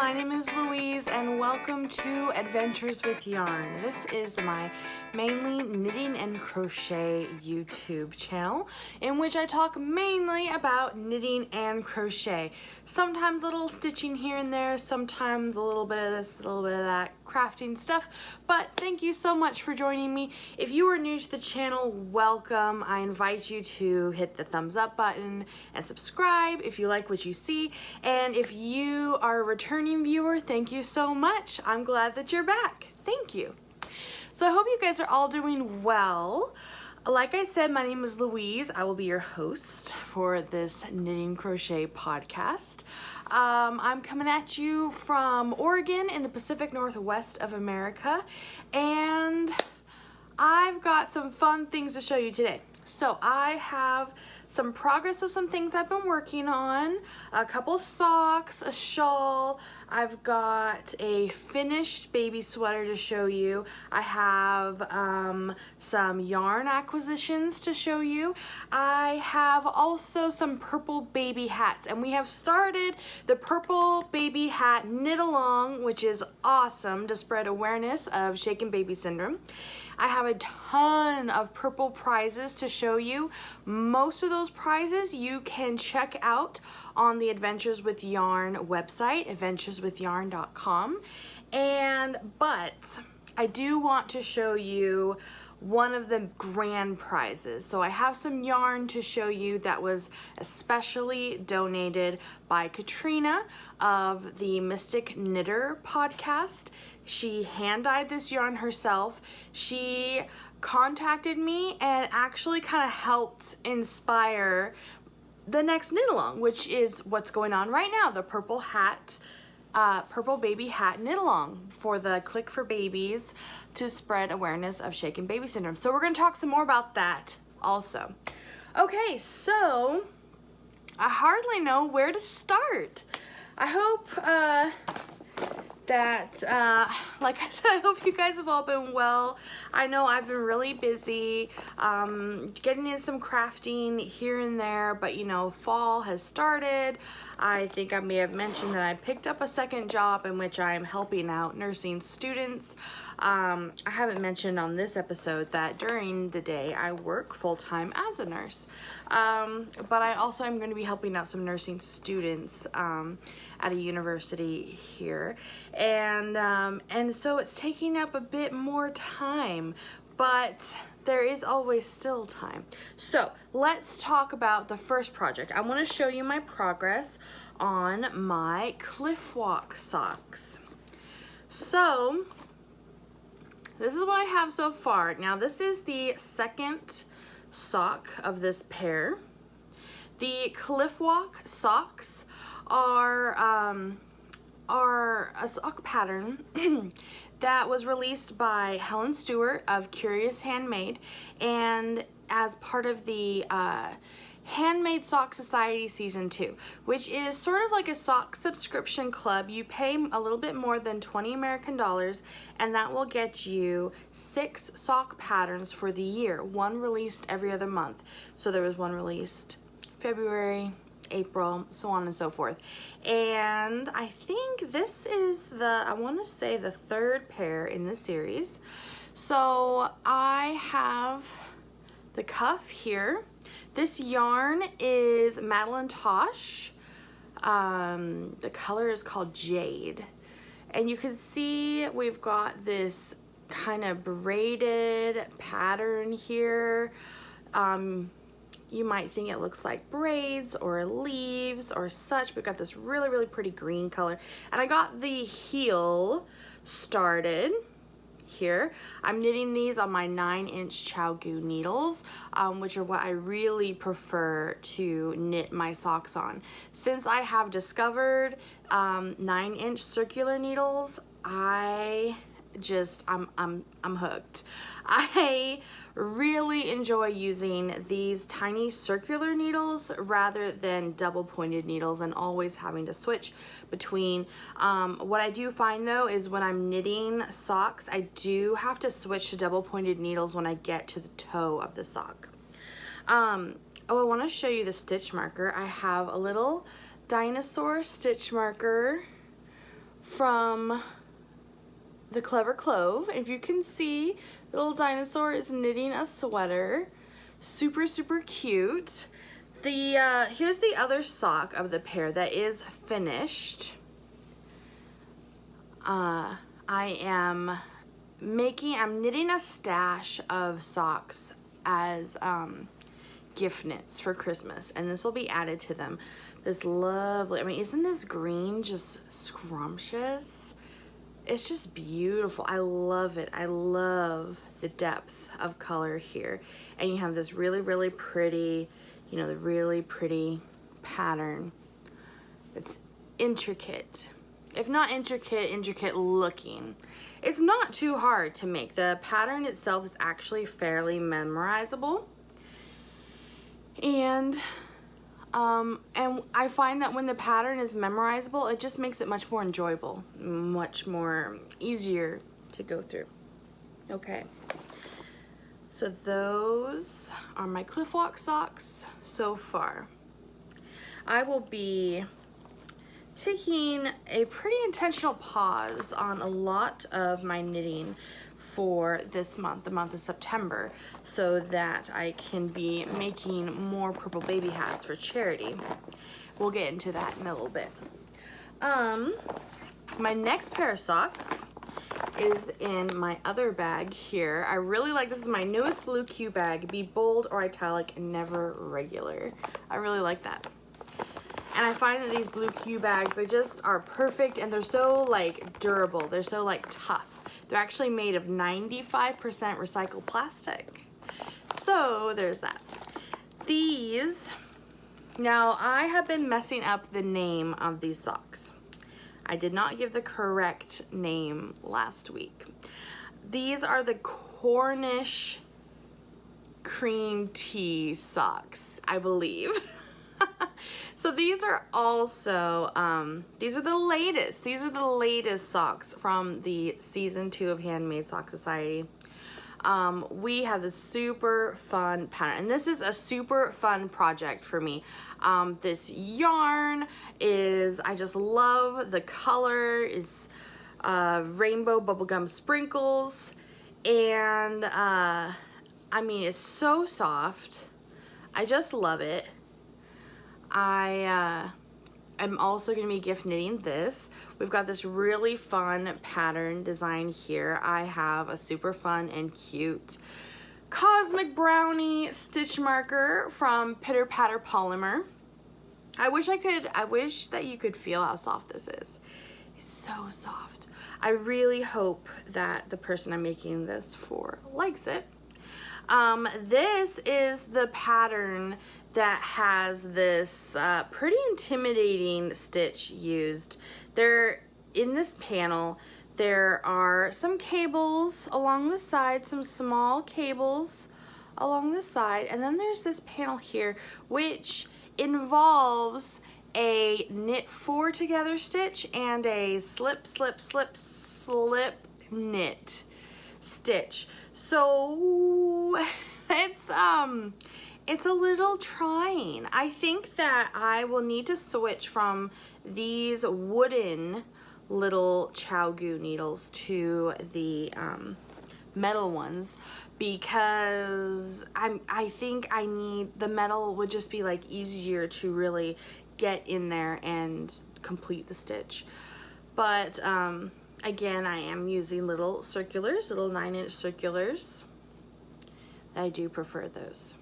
my name is Louise and welcome to Adventures with Yarn. This is my mainly knitting and crochet YouTube channel in which I talk mainly about knitting and crochet. Sometimes a little stitching here and there, sometimes a little bit of this, a little bit of that crafting stuff, but thank you so much for joining me. If you are new to the channel, welcome. I invite you to hit the thumbs up button and subscribe if you like what you see, and if you are a returning viewer, thank you so much. I'm glad that you're back. Thank you. So I hope you guys are all doing well. Like I said, my name is Louise. I will be your host for this knitting crochet podcast. I'm coming at you from Oregon in the Pacific Northwest of America, and I've got some fun things to show you today. So I have some progress of some things I've been working on, a couple socks, a shawl. I've got a finished baby sweater to show you. I have some yarn acquisitions to show you. I have also some purple baby hats, and we have started the purple baby hat knit-along, which is awesome to spread awareness of shaken baby syndrome. I have a ton of purple prizes to show you. Most of those prizes you can check out on the Adventures with Yarn website, adventureswithyarn.com. But I do want to show you one of the grand prizes. So I have some yarn to show you that was especially donated by Katrina of the Mystic Knitter podcast. She hand-dyed this yarn herself. She contacted me and actually kind of helped inspire the next knit-along, which is what's going on right now, the purple hat, purple baby hat knit-along for the Click for Babies to spread awareness of shaken baby syndrome. So we're going to talk some more about that also. Okay, so I hardly know where to start. I hope that, like I said, I hope you guys have all been well. I know I've been really busy getting in some crafting here and there, but you know, fall has started. I think I may have mentioned that I picked up a second job in which I am helping out nursing students. I haven't mentioned on this episode that during the day I work full-time as a nurse, but I also am going to be helping out some nursing students at a university here, and so it's taking up a bit more time, but there is always still time. So let's talk about the first project. I want to show you my progress on my Cliffwalk socks. So this is what I have so far. Now this is the second sock of this pair. The Cliffwalk socks are a sock pattern that was released by Helen Stewart of Curious Handmade, and as part of the Handmade Sock Society Season 2, which is sort of like a sock subscription club. You pay a little bit more than 20 American dollars, and that will get you 6 sock patterns for the year, one released every other month. So there was one released February, April, so on and so forth. And I think this is the, I want to say the third pair in this series. So I have the cuff here. This yarn is Madeline Tosh. The color is called Jade. And you can see we've got this kind of braided pattern here. You might think it looks like braids or leaves or such. We've got this really, really pretty green color. And I got the heel started here. I'm knitting these on my 9-inch ChowGoo needles, which are what I really prefer to knit my socks on. Since I have discovered 9-inch circular needles, I'm hooked. I really enjoy using these tiny circular needles rather than double pointed needles and always having to switch between. What I do find though is when I'm knitting socks, I do have to switch to double pointed needles when I get to the toe of the sock. Oh, I want to show you the stitch marker. I have a little dinosaur stitch marker from the Clever Clove. If you can see, the little dinosaur is knitting a sweater. Super, super cute. Here's the other sock of the pair that is finished. I'm knitting a stash of socks as gift knits for Christmas, and this will be added to them. This lovely, I mean, isn't this green just scrumptious? It's just beautiful. I love it. I love the depth of color here. And you have this really, really pretty, you know, the really pretty pattern. It's intricate. If not intricate, intricate looking. It's not too hard to make. The pattern itself is actually fairly memorizable. And I find that when the pattern is memorizable, it just makes it much more enjoyable, much more easier to go through. Okay. So those are my Cliffwalk socks so far. I will be taking a pretty intentional pause on a lot of my knitting for this month, the month of September, so that I can be making more purple baby hats for charity. We'll get into that in a little bit. My next pair of socks is in my other bag here. I really like, this is my newest blue Q bag. Be bold or italic, never regular. I really like that. And I find that these blue Q bags, they just are perfect, and they're so like durable. They're so like tough. They're actually made of 95% recycled plastic. So there's that. These, now I have been messing up the name of these socks. I did not give the correct name last week. These are the Cornish Cream Tea Socks, I believe. So these are also, these are the latest. These are the latest socks from the season 2 of Handmade Sock Society. We have this super fun pattern, and this is a super fun project for me. This yarn is, I just love the color, is rainbow bubblegum sprinkles, and I mean, it's so soft. I just love it. I am also going to be gift knitting this. We've got this really fun pattern design here. I have a super fun and cute Cosmic Brownie stitch marker from Pitter Patter Polymer. I wish that you could feel how soft this is. It's so soft. I really hope that the person I'm making this for likes it. This is the pattern that has this pretty intimidating stitch used. In this panel, there are some cables along the side, some small cables along the side, and then there's this panel here which involves a knit 4 together stitch and a slip, slip, slip, slip knit stitch. So it's a little trying. I think that I will need to switch from these wooden little ChowGoo needles to the metal ones, because I think I need, the metal would just be like easier to really get in there and complete the stitch. But again, I am using little circulars, little 9-inch circulars. I do prefer those.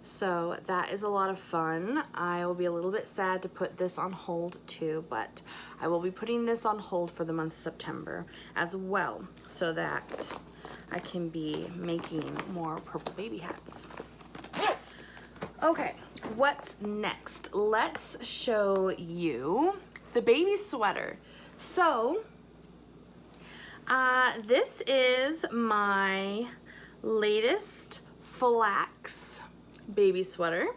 So that is a lot of fun. I will be a little bit sad to put this on hold too, but I will be putting this on hold for the month of September as well, so that I can be making more purple baby hats. Okay, what's next? Let's show you the baby sweater. So this is my latest Flax baby sweater.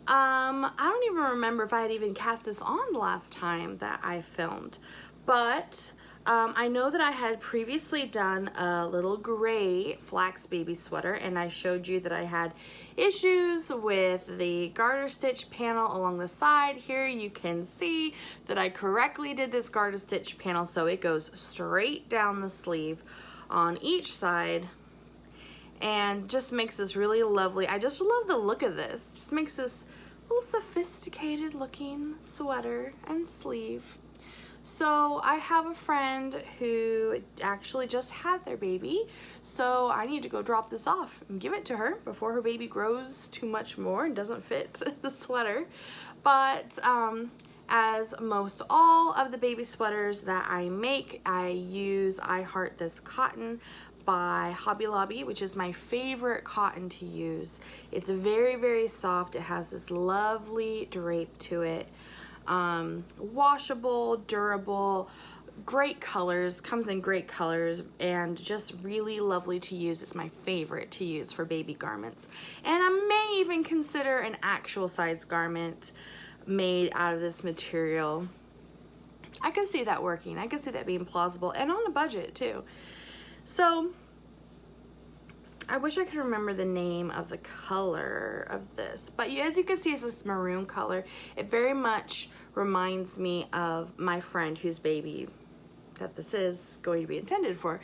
I don't even remember if I had even cast this on the last time that I filmed, but I know that I had previously done a little gray flax baby sweater, and I showed you that I had issues with the garter stitch panel along the side. Here you can see that I correctly did this garter stitch panel so it goes straight down the sleeve on each side and just makes this really lovely. I just love the look of this. Just makes this little sophisticated looking sweater and sleeve. So I have a friend who actually just had their baby, so I need to go drop this off and give it to her before her baby grows too much more and doesn't fit the sweater. But as most all of the baby sweaters that I make, I use I Heart This Cotton by Hobby Lobby, which is my favorite cotton to use. It's very, very soft. It has this lovely drape to it. Washable, durable, great colors, comes in great colors, and just really lovely to use. It's my favorite to use for baby garments. And I may even consider an actual size garment made out of this material. I could see that working. I could see that being plausible and on a budget too. So I wish I could remember the name of the color of this, but as you can see, it's this maroon color. It very much reminds me of my friend whose baby that this is going to be intended for.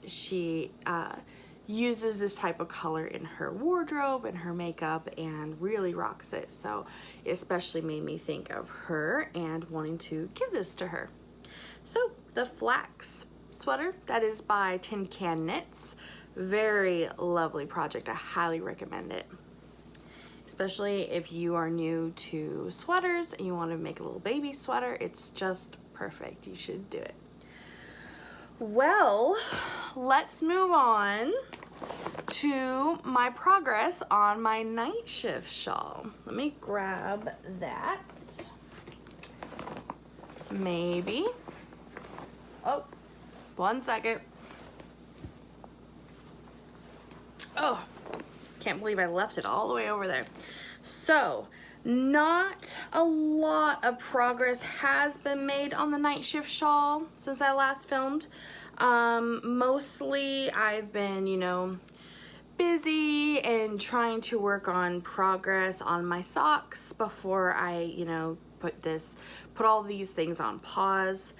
She uses this type of color in her wardrobe and her makeup and really rocks it. So it especially made me think of her and wanting to give this to her. So the Flax sweater, that is by Tin Can Knits. Very lovely project. I highly recommend it, especially if you are new to sweaters and you want to make a little baby sweater. It's just perfect. You should do it. Well, let's move on to my progress on my night shift shawl. Let me grab that. Maybe. Oh, 1 second. Oh, can't believe I left it all the way over there. So, not a lot of progress has been made on the night shift shawl since I last filmed. Mostly I've been, you know, busy and trying to work on progress on my socks before I, you know, put all these things on pause.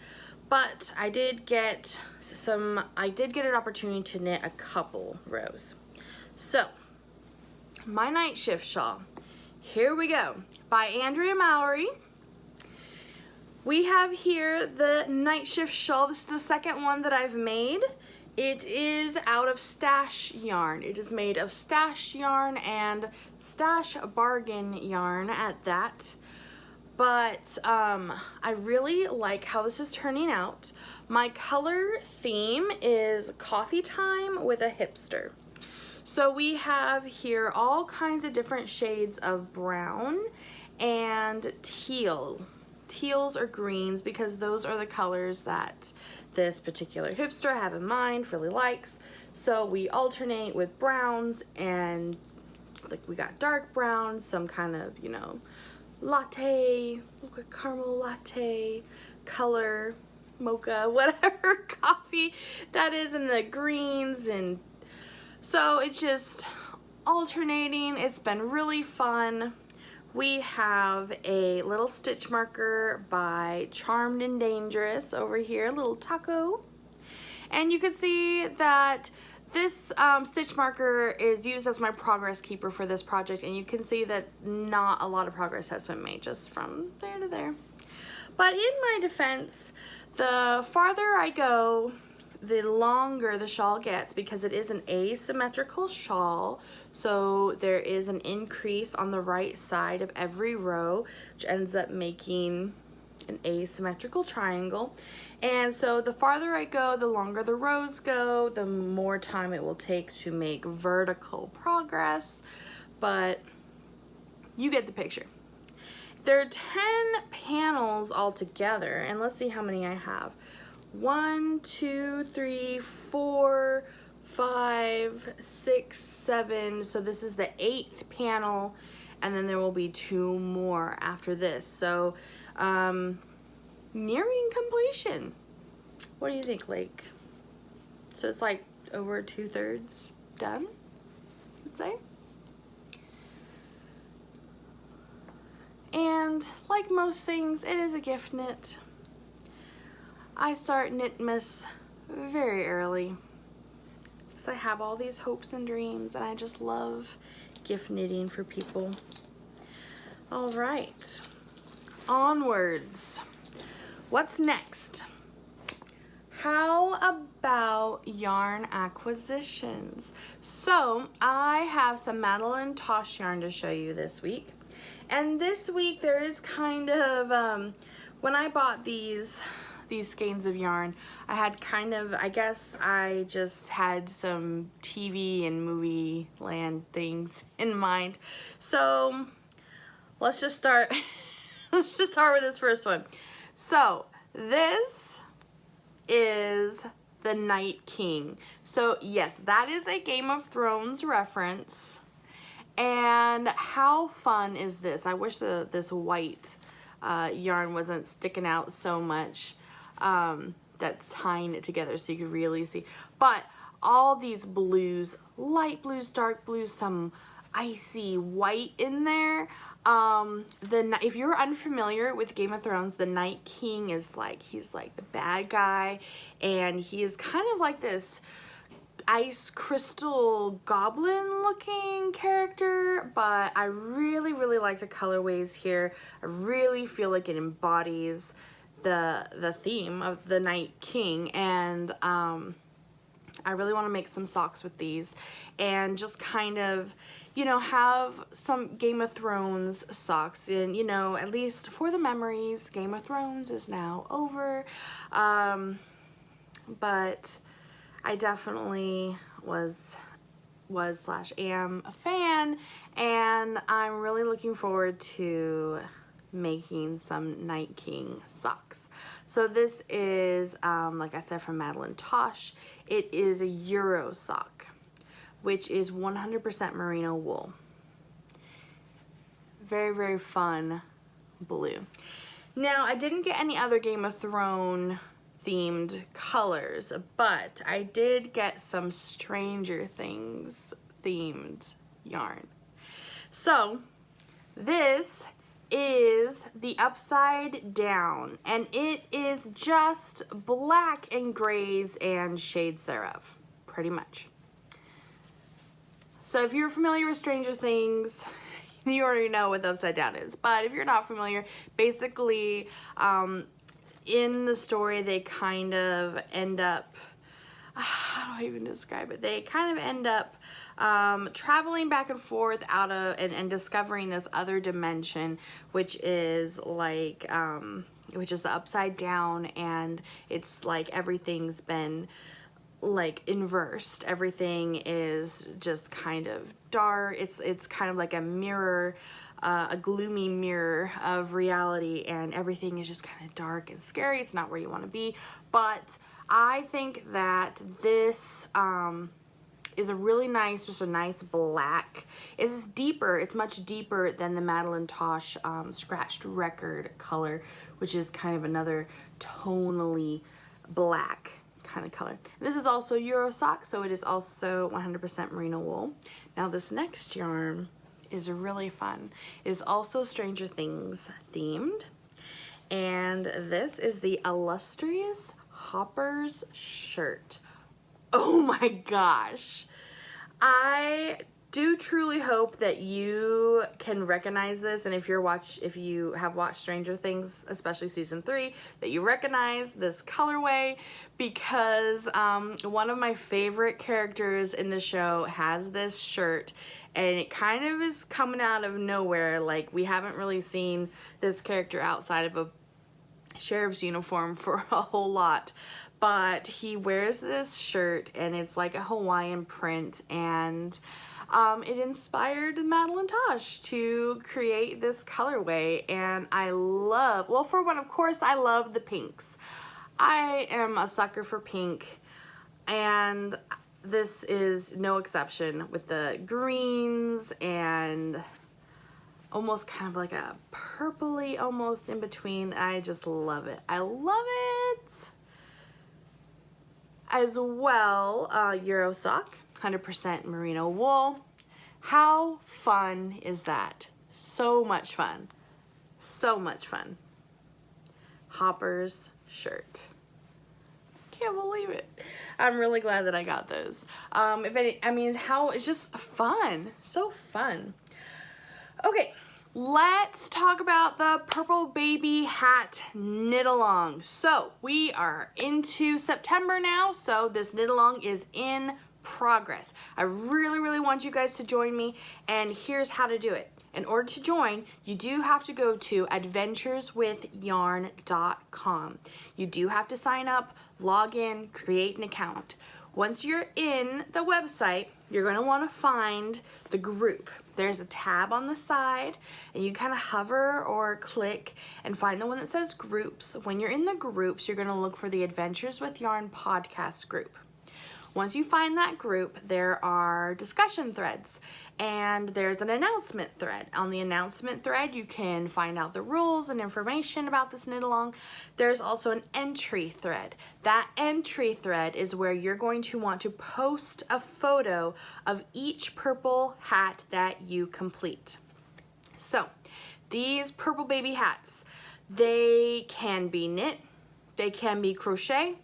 But I did get an opportunity to knit a couple rows. So, my night shift shawl, here we go, by Andrea Mowry. We have here the night shift shawl. This is the second one that I've made. It is out of stash yarn. It is made of stash yarn and stash bargain yarn at that. But I really like how this is turning out. My color theme is coffee time with a hipster. So we have here all kinds of different shades of brown and teal. Teals or greens, because those are the colors that this particular hipster I have in mind really likes. So we alternate with browns, and like we got dark brown, some kind of, you know, latte, look like caramel latte color, mocha, whatever coffee that is, and the greens, and so it's just alternating. It's been really fun. We have a little stitch marker by Charmed and Dangerous over here, a little taco. And you can see that this stitch marker is used as my progress keeper for this project, and you can see that not a lot of progress has been made just from there to there. But in my defense, the farther I go, the longer the shawl gets, because it is an asymmetrical shawl. So there is an increase on the right side of every row, which ends up making an asymmetrical triangle. And so the farther I go, the longer the rows go, the more time it will take to make vertical progress. But you get the picture. There are 10 panels altogether, and let's see how many I have. 1, 2, 3, 4, 5, 6, 7. So this is the 8th panel, and then there will be 2 more after this. So nearing completion. what do you think, like, so it's like over 2/3 done, I'd say. And like most things, it is a gift knit. I start Knitmas very early because I have all these hopes and dreams, and I just love gift knitting for people. All right, onwards. What's next? How about yarn acquisitions? So I have some Madeline Tosh yarn to show you this week. And this week there is kind of, when I bought these skeins of yarn, I had kind of, I guess I just had some TV and movie land things in mind. So let's just start, let's just start with this first one. So this is the Night King. So yes, that is a Game of Thrones reference. And how fun is this? I wish this white yarn wasn't sticking out so much. That's tying it together so you can really see. But all these blues, light blues, dark blues, some icy white in there. If you're unfamiliar with Game of Thrones, the Night King is like, he's like the bad guy, and he is kind of like this ice crystal goblin looking character, but I really like the colorways here. I really feel like it embodies the theme of the Night King, and I really want to make some socks with these and just kind of, you know, have some Game of Thrones socks. And, you know, at least for the memories, Game of Thrones is now over, but I definitely was/am a fan, and I'm really looking forward to making some Night King socks. So this is, like I said, from Madeline Tosh. It is a Euro sock, which is 100% merino wool. Very fun blue. Now, I didn't get any other Game of Thrones themed colors, but I did get some Stranger Things themed yarn. So this is the Upside Down, and it is just black and grays and shades thereof, pretty much. So if you're familiar with Stranger Things, you already know what the Upside Down is. But if you're not familiar, basically in the story they kind of end up, how do I even describe it? They kind of end up traveling back and forth out of and discovering this other dimension, which is like which is the Upside Down, and it's like everything's been like inversed. Everything is just kind of dark. It's kind of like a mirror, a gloomy mirror of reality, and everything is just kind of dark and scary. It's not where you want to be. But I think that this is a really nice, just a nice black. It's deeper, it's much deeper than the Madeline Tosh Scratched Record color, which is kind of another tonally black kind of color. This is also Euro sock, so it is also 100% merino wool. Now this next yarn is really fun. It is also Stranger Things themed, and this is the Illustrious Hopper's shirt. Oh my gosh. I do truly hope that you can recognize this, and if you have watched Stranger Things, especially season 3, that you recognize this colorway, because one of my favorite characters in the show has this shirt, and it kind of is coming out of nowhere. Like, we haven't really seen this character outside of a sheriff's uniform for a whole lot, but he wears this shirt, and it's like a Hawaiian print, and it inspired Madeline Tosh to create this colorway. And I love, well, for one, of course, I love the pinks. I am a sucker for pink, and this is no exception, with the greens and almost kind of like a purpley almost in between. I just love it. I love it. as well, Euro sock, 100% merino wool. How fun is that? So much fun. So much fun. Hoppers shirt. Can't believe it. I'm really glad that I got those. It's just fun. So fun. Okay, let's talk about the purple baby hat knit along. So we are into September now, so this knit along is in progress. I really want you guys to join me, and here's how to do it. In order to join, you do have to go to adventureswithyarn.com. You do have to sign up, log in, create an account. Once you're in the website, you're going to want to find the group. There's a tab on the side, and you kind of hover or click and find the one that says groups. When you're in the groups, you're going to look for the Adventures with Yarn podcast group. Once you find that group, there are discussion threads, and there's an announcement thread. On the announcement thread, you can find out the rules and information about this knit along. There's also an entry thread. That entry thread is where you're going to want to post a photo of each purple hat that you complete. So, these purple baby hats, they can be knit, they can be crochet,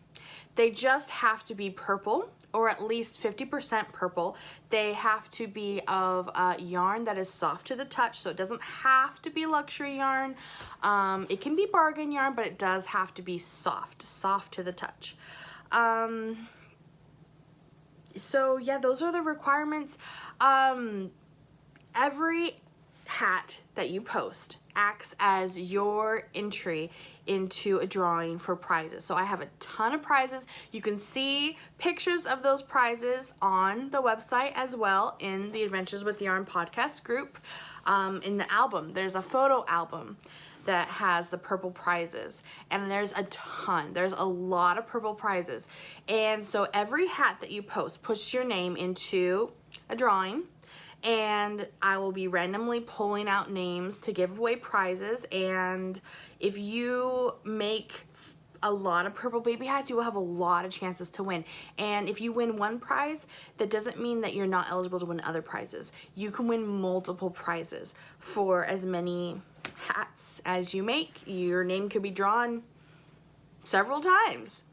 they just have to be purple, or at least 50% purple. They have to be of yarn that is soft to the touch, so it doesn't have to be luxury yarn. It can be bargain yarn, but it does have to be soft to the touch. So yeah, those are the requirements. Every hat that you post acts as your entry into a drawing for prizes. So I have a ton of prizes. You can see pictures of those prizes on the website as well in the Adventures with Yarn podcast group. In the album, there's a photo album that has the purple prizes, and there's a ton. There's a lot of purple prizes. And so every hat that you post, puts your name into a drawing, and I will be randomly pulling out names to give away prizes. And if you make a lot of purple baby hats, you will have a lot of chances to win. And if you win one prize, that doesn't mean that you're not eligible to win other prizes. You can win multiple prizes for as many hats as you make. Your name could be drawn several times.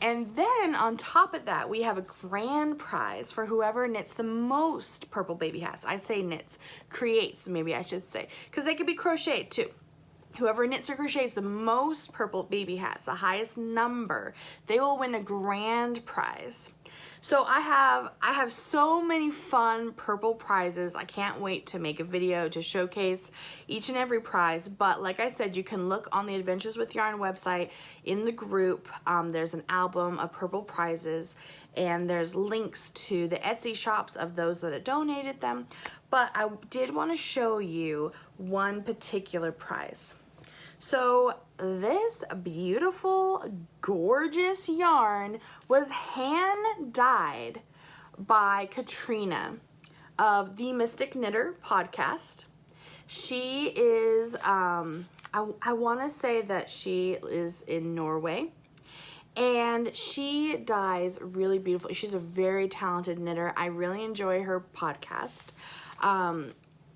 And then on top of that, we have a grand prize for whoever knits the most purple baby hats. I say knits, creates maybe I should say, because they could be crocheted too. Whoever knits or crochets the most purple baby hats, the highest number, they will win a grand prize. So I have so many fun purple prizes. I can't wait to make a video to showcase each and every prize. But like I said, you can look on the Adventures with Yarn website in the group. There's an album of purple prizes, and there's links to the Etsy shops of those that have donated them. But I did want to show you one particular prize. So this beautiful, gorgeous yarn was hand dyed by Katrina of the Mystic Knitter podcast. She is, I want to say that she is in Norway, and she dyes really beautifully. She's a very talented knitter. I really enjoy her podcast.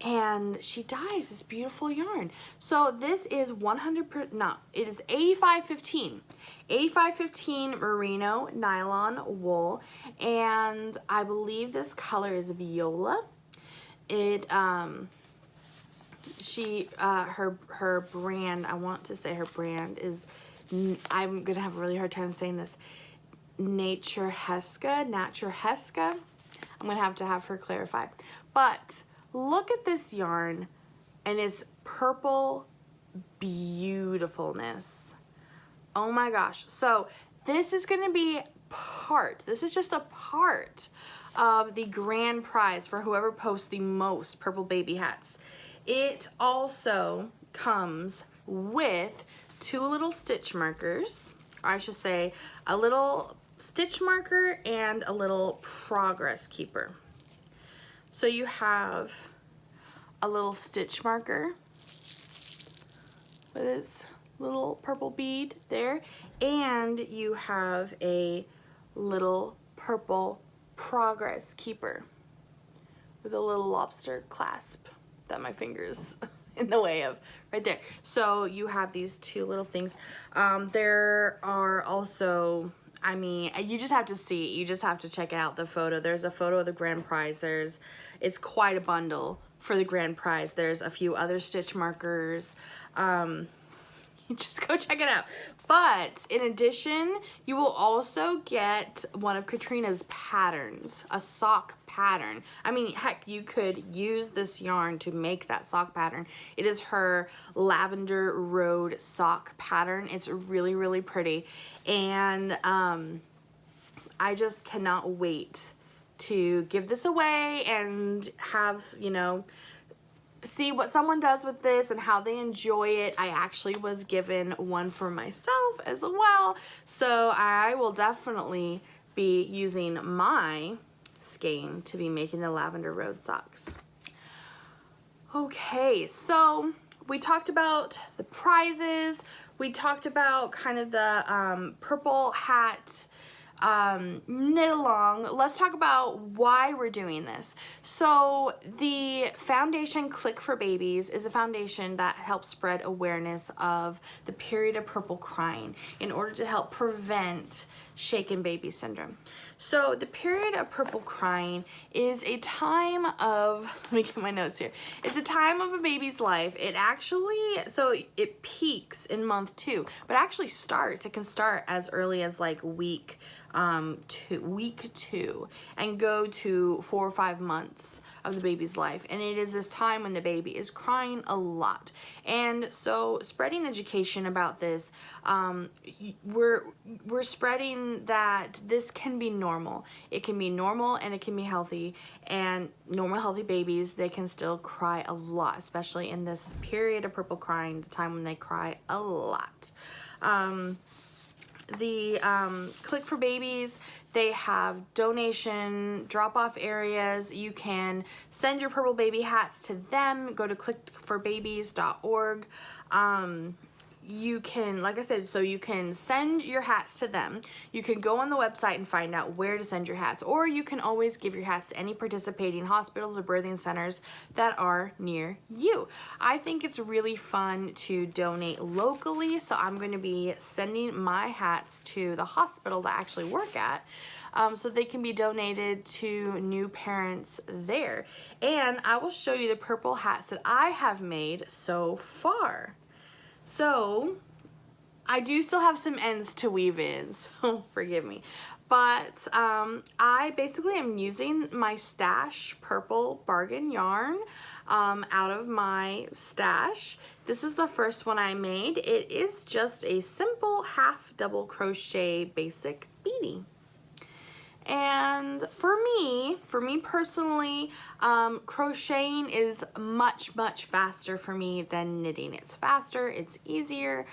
And she dyes this beautiful yarn. So this is 8515. 8515 merino nylon wool, and I believe this color is viola. It her brand, I want to say her brand is, I'm gonna have a really hard time saying this, Nature Heska. I'm gonna have to have her clarify. But look at this yarn and its purple beautifulness. Oh my gosh. So this is going to be this is just a part of the grand prize for whoever posts the most purple baby hats. It also comes with two little stitch markers, or I should say a little stitch marker and a little progress keeper. So you have a little stitch marker with this little purple bead there, and you have a little purple progress keeper with a little lobster clasp that my finger's in the way of right there. So you have these two little things. There are also, I mean, you just have to see, you just have to check out the photo. There's a photo of the grand prize. It's quite a bundle for the grand prize. There's a few other stitch markers. Just go check it out. But in addition, you will also get one of Katrina's patterns, a sock pattern. I mean, heck, you could use this yarn to make that sock pattern. It is her Lavender Road sock pattern. It's really, really pretty. And I just cannot wait to give this away and have, you know, see what someone does with this and how they enjoy it. I actually was given one for myself as well, so I will definitely be using my skein to be making the Lavender Road socks. Okay, so we talked about the prizes, we talked about kind of the purple hat knit along. Let's talk about why we're doing this. So the foundation Click for Babies is a foundation that helps spread awareness of the period of purple crying in order to help prevent shaken baby syndrome. So the period of purple crying is a time of, let me get my notes here. It's a time of a baby's life. It actually, so it peaks in month 2, but actually starts, it can start as early as like week 2 and go to 4 or 5 months of the baby's life. And it is this time when the baby is crying a lot. And so spreading education about this, we're spreading that this can be normal. It can be normal and it can be healthy, and normal healthy babies, they can still cry a lot, especially in this period of purple crying, the time when they cry a lot. The Click for Babies, they have donation drop-off areas. You can send your purple baby hats to them. Go to clickforbabies.org. You can, like I said, so you can send your hats to them. You can go on the website and find out where to send your hats, or you can always give your hats to any participating hospitals or birthing centers that are near you. I think it's really fun to donate locally, so I'm going to be sending my hats to the hospital that I actually work at, so they can be donated to new parents there. And I will show you the purple hats that I have made so far. So I do still have some ends to weave in, so forgive me. But I basically am using my stash purple bargain yarn out of my stash. This is the first one I made. It is just a simple half double crochet basic beanie. And for me personally, crocheting is much faster for me than knitting. It's faster, it's easier.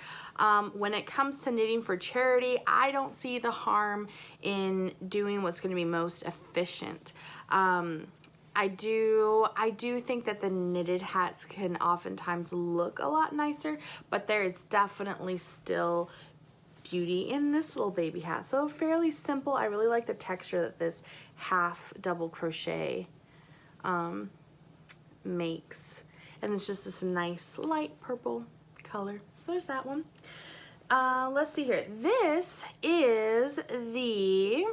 When it comes to knitting for charity, I don't see the harm in doing what's going to be most efficient. I do think that the knitted hats can oftentimes look a lot nicer, but there is definitely still beauty in this little baby hat. So fairly simple. I really like the texture that this half double crochet makes, and it's just this nice light purple color. So there's that one. Let's see here. This is the,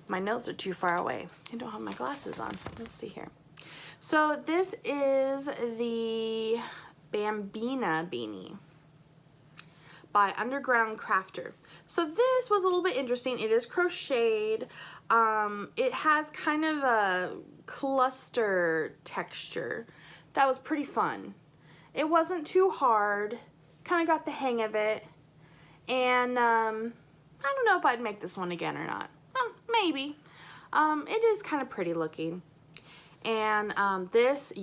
my notes are too far away. I don't have my glasses on. Let's see here. So this is the Bambina beanie by Underground Crafter. So this was a little bit interesting. It is crocheted. It has kind of a cluster texture. That was pretty fun. It wasn't too hard. Kind of got the hang of it. And I don't know if I'd make this one again or not. Maybe. It is kind of pretty looking. And this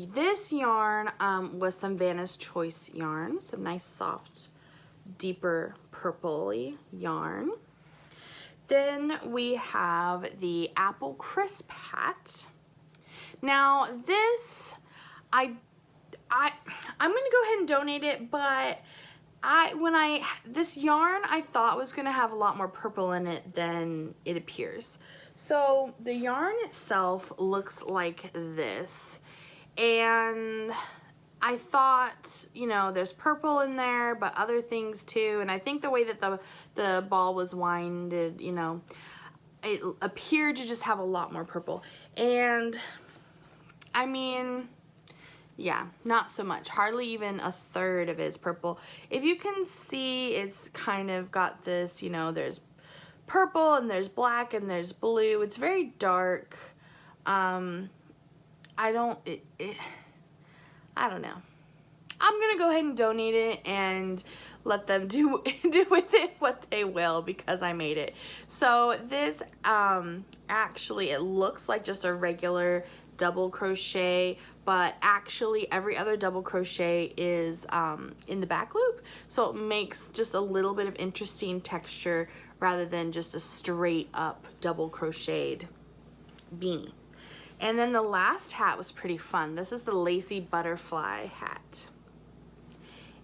yarn was some Vanna's Choice yarn. Some nice soft deeper purpley yarn. Then we have the Apple Crisp hat. Now this, I'm gonna go ahead and donate it, but this yarn I thought was gonna have a lot more purple in it than it appears. So the yarn itself looks like this, and I thought, you know, there's purple in there, but other things too, and I think the way that the ball was winded, you know, it appeared to just have a lot more purple. And I mean, yeah, not so much. Hardly even a third of it is purple. If you can see, it's kind of got this, you know, there's purple and there's black and there's blue. It's very dark. I don't know. I'm gonna go ahead and donate it and let them do with it what they will, because I made it. So this actually, it looks like just a regular double crochet, but actually every other double crochet is in the back loop, so it makes just a little bit of interesting texture rather than just a straight up double crocheted beanie. And then the last hat was pretty fun. This is the lacy butterfly hat.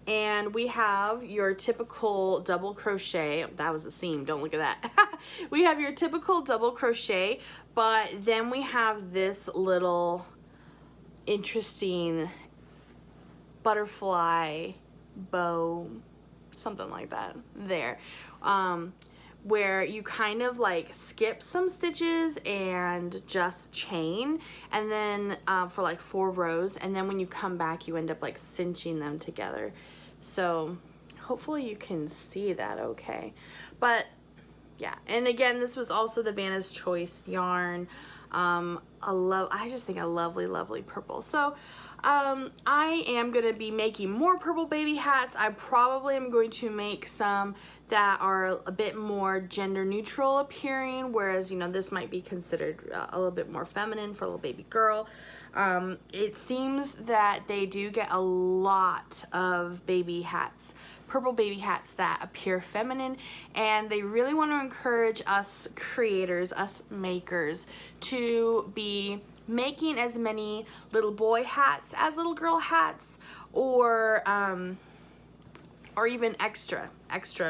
And we have your typical double crochet. That was a seam, don't look at that. We have your typical double crochet, but then we have this little interesting butterfly bow, something like that there. Where you kind of like skip some stitches and just chain, and then for like 4 rows, and then when you come back you end up like cinching them together. So hopefully you can see that okay. But yeah, and again, this was also the Vanna's Choice yarn. I just think a lovely purple. So I am going to be making more purple baby hats. I probably am going to make some that are a bit more gender neutral appearing, whereas, you know, this might be considered a little bit more feminine for a little baby girl. It seems that they do get a lot of baby hats, purple baby hats that appear feminine, and they really want to encourage us creators, us makers, to be making as many little boy hats as little girl hats, or even extra,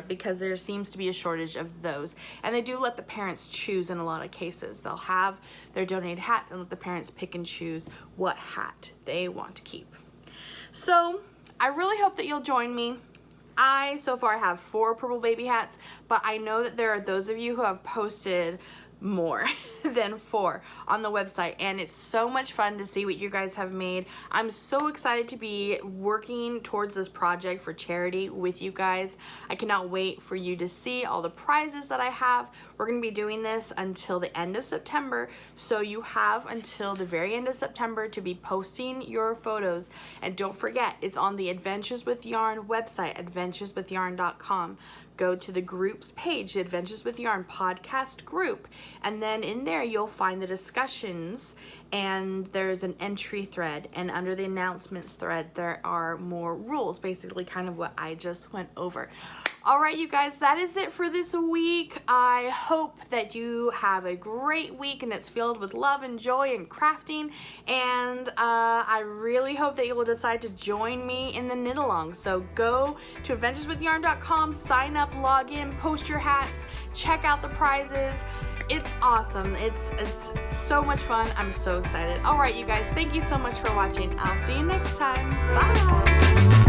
because there seems to be a shortage of those. And they do let the parents choose in a lot of cases. They'll have their donated hats and let the parents pick and choose what hat they want to keep. So I really hope that you'll join me. I so far have 4 purple baby hats, but I know that there are those of you who have posted more than 4 on the website, and it's so much fun to see what you guys have made. I'm so excited to be working towards this project for charity with you guys. I cannot wait for you to see all the prizes that I have. We're going to be doing this until the end of September, so you have until the very end of September to be posting your photos. And don't forget, it's on the Adventures with Yarn website, adventureswithyarn.com. Go to the groups page, the Adventures with Yarn podcast group, and then in there you'll find the discussions, and there's an entry thread, and under the announcements thread there are more rules, basically kind of what I just went over. All right, you guys, that is it for this week. I hope that you have a great week and it's filled with love and joy and crafting, and I really hope that you will decide to join me in the knit-along. So go to adventureswithyarn.com, sign up, log in, post your hats, check out the prizes. It's awesome. It's so much fun. I'm so excited. All right, you guys, thank you so much for watching. I'll see you next time. Bye.